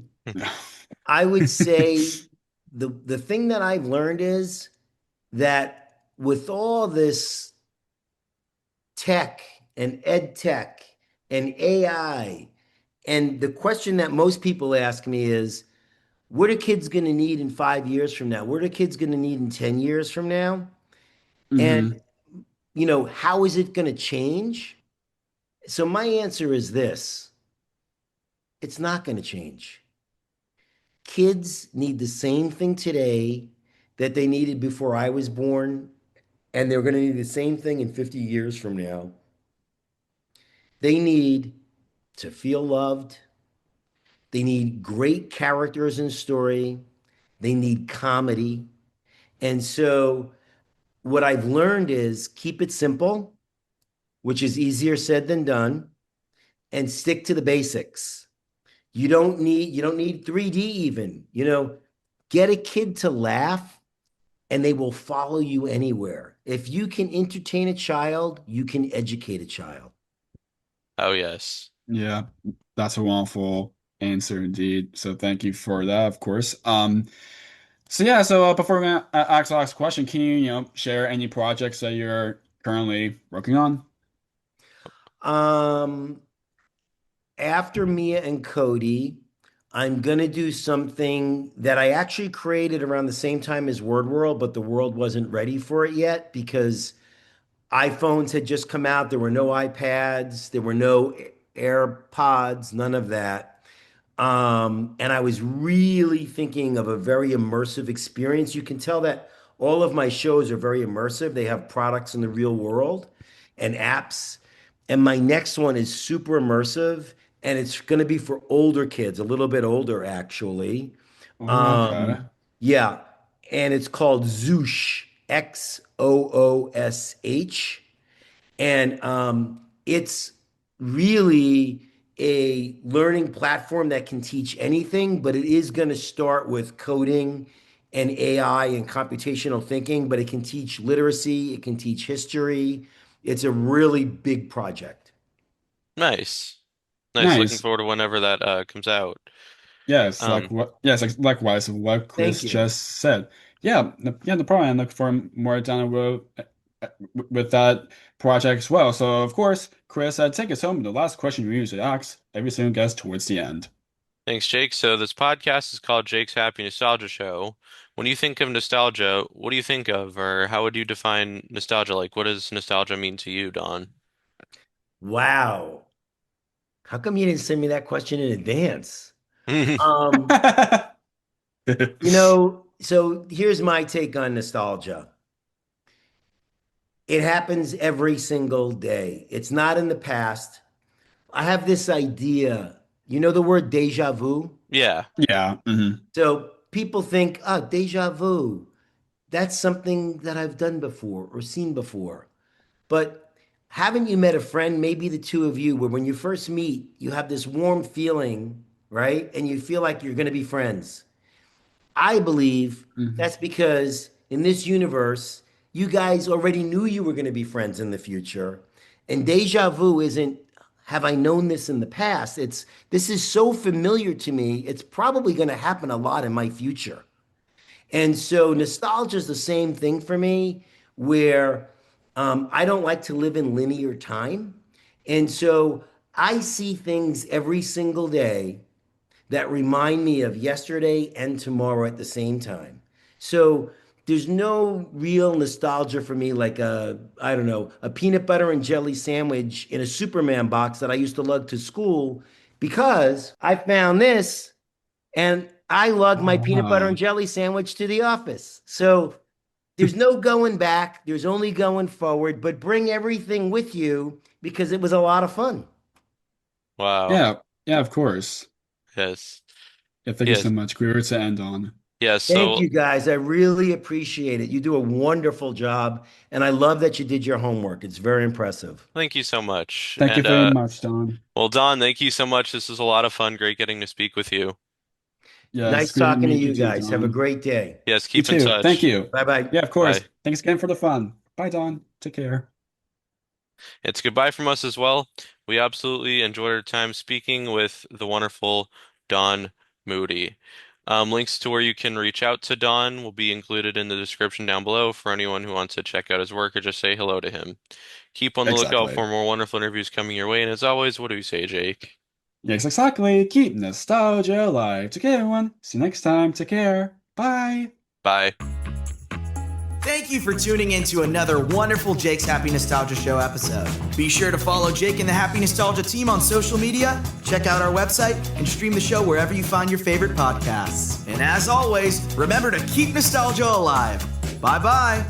I would say the thing that I've learned is that with all this tech and ed tech and AI, and the question that most people ask me is, what are kids going to need in 5 years from now? What are kids going to need in 10 years from now? And, Hmm. how is it going to change? So my answer is this: it's not going to change. Kids need the same thing today that they needed before I was born, and they're going to need the same thing in 50 years from now. They need to feel loved. They need great characters and story. They need comedy. And so, what I've learned is keep it simple, which is easier said than done, and stick to the basics. You don't need 3D even. Get a kid to laugh and they will follow you anywhere. If you can entertain a child, you can educate a child. Oh, yes. Yeah, that's a wonderful answer indeed. So thank you for that, of course. So yeah, so before we ask the last question, can you, share any projects that you're currently working on? Um, After Mia and Cody, I'm gonna do something that I actually created around the same time as WordWorld, but the world wasn't ready for it yet because iPhones had just come out. There were no iPads, there were no AirPods, none of that. And I was really thinking of a very immersive experience. You can tell that all of my shows are very immersive. They have products in the real world and apps. And my next one is super immersive, and it's going to be for older kids, a little bit older actually. Oh, okay. Um, yeah, and it's called Zoosh, Xoosh, and it's really a learning platform that can teach anything, but it is going to start with coding and AI and computational thinking, but it can teach literacy, it can teach history. It's a really big project. Nice. Nice. Looking Nice. forward to whenever that comes out. Yes, Um, likewise of what Thank Chris you. just said. Yeah, no problem. I look for more down the road with that project as well. So of course, Chris, take us home with the last question we usually ask every single guest towards the end. Thanks, Jake. So this podcast is called Jake's Happy Nostalgia Show. When you think of nostalgia, what do you think of, or how would you define nostalgia? Like, what does nostalgia mean to you, Don? Wow. How come you didn't send me that question in advance? Um, so here's my take on nostalgia. It happens every single day. It's not in the past. I have this idea. You know the word deja vu? Yeah. Yeah. So people think, oh, deja vu. That's something that I've done before or seen before. But haven't you met a friend, maybe the two of you, where when you first meet, you have this warm feeling, right? And you feel like you're going to be friends. I believe Hmm. that's because in this universe, you guys already knew you were going to be friends in the future. And deja vu isn't, have I known this in the past? It's, this is so familiar to me, it's probably going to happen a lot in my future. And so nostalgia is the same thing for me, where I don't like to live in linear time. And so I see things every single day that remind me of yesterday and tomorrow at the same time. So there's no real nostalgia for me like I don't know, a peanut butter and jelly sandwich in a Superman box that I used to lug to school because I found this and I lug my Oh, peanut butter and wow. jelly sandwich to the office. So there's no going back, there's only going forward, but bring everything with you because it was a lot of fun. Wow. Yeah, yeah, of course. Yes. Yeah, thank you so Yes. much. Clear to end on. Yes. Thank So you guys. I really appreciate it. You do a wonderful job, and I love that you did your homework. It's very impressive. thank you so much. Thank you And very much, Don. well, Don, thank you so much. This was a lot of fun. Great getting to speak with you. Yes, Nice great to talking to meet you you too, guys. Have a Don. great day. Yes, You keep in too. Thank touch. you. Bye bye. Yeah, of course. Bye. Thanks again for the fun. Bye, Don. Take care. It's goodbye from us as well. We absolutely enjoyed our time speaking with the wonderful Don Moody. Links to where you can reach out to Don will be included in the description down below for anyone who wants to check out his work or just say hello to him. Keep on the lookout Exactly. for more wonderful interviews coming your way. And as always, what do you say, Jake? Yes, exactly. Keep nostalgia alive. Take care, everyone. See you next time. Take care. Bye. Bye. Thank you for tuning in to another wonderful Jake's Happy Nostalgia Show episode. Be sure to follow Jake and the Happy Nostalgia team on social media, check out our website, and stream the show wherever you find your favorite podcasts. And as always, remember to keep nostalgia alive. Bye-bye.